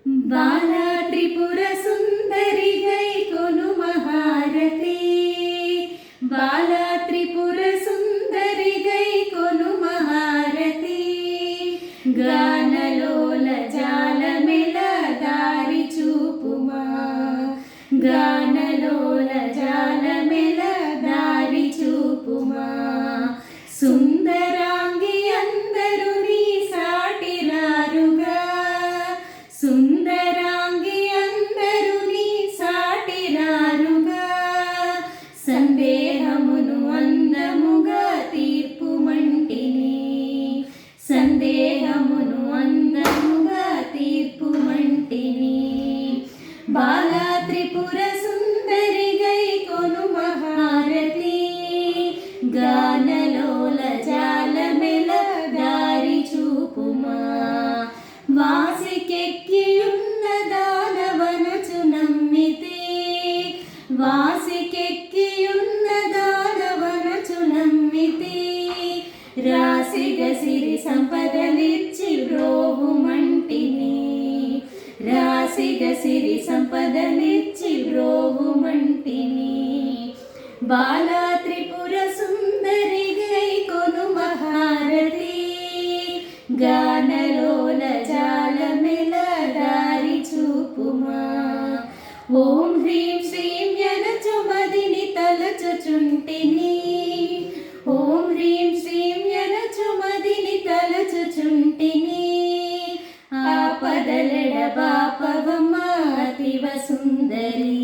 బాలా త్రిపుర సుందరి గై కొను మహారతి, బాలా త్రిపుర సుందరి గై కొను మహారతి, గానలోల జాలమెల దారి చూపుమా, గానలోల జాలమెల దారి చూపుమా, సుందరాంగి అందరు నీ సాటి రారుగా, సుందరాంగి అందరు నీ సాటి రారుగా, సందేహమును అందముగా తీర్పుమంటిని, సందేహమును అందముగా తీర్పుమంటిని, బాలా త్రిపుర సుందరి గై కొను మహారతి, గానలోల జాలమెల దారి చూపుమా, వాసికెక్కియున్న దానవనచు నమ్మితే, వాసికెక్కియున్న దానవనచు నమ్మితే, రాసిగ సిరి సంపదలిచ్చి బ్రోవుమంటిని, రాసిగ సిరి సంపదలిచ్చి బ్రోవుమంటిని, బాలా త్రిపుర సుందరి గై కొను మహారతి, గానలోల జాలమెల దారి చూపుమా, ఓం హ్రీం శ్రీం యనచు మదిని తలచుచుంటిని, ఓం హ్రీం శ్రీం యనచు మదిని తలచుచుంటిని, ఆపదలెడ బాపవమ్మ అతివ సుందరి,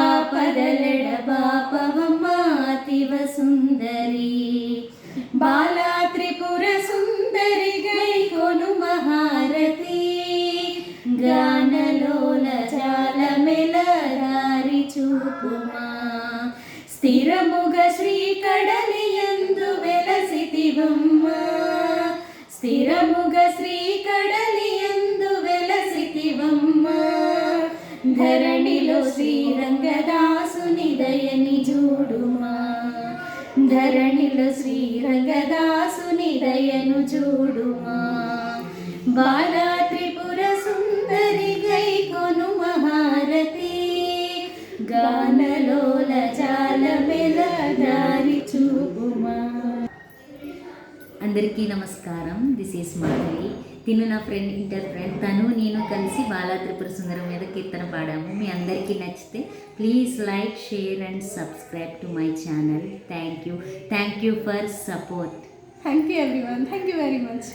ఆపదలెడ బాపవమ్మ అతివ సుందరి, బాలా త్రిపుర సుందరి గై కొను మహారతి, గానలోల జాలమెల దారి చూపుమా, స్థిరముగ శ్రీ కడలియందు వెలసితివమ్మ, స్థిరముగ శ్రీ కడలియందు వెలసితివమ్మ, ధరణిలో శ్రీరంగదాసుని దయని చూడుమా, ధరణిలో శ్రీరంగదాసుని దయను చూడుమా, బాలా త్రిపుర సుందరి గై కొను మహారతి, గానలోల జాలమెల దారి చూపుమా. అందరికీ నమస్కారం. This is Madhavi. తిను నా ఫ్రెండ్, ఇంటర్ ఫ్రెండ్. తను నేను కలిసి బాలా త్రిపుర సుందరం మీద కీర్తన పాడాము. మీ అందరికీ నచ్చితే please like, share and subscribe to my channel. Thank you for support. Thank you everyone. Thank you very much.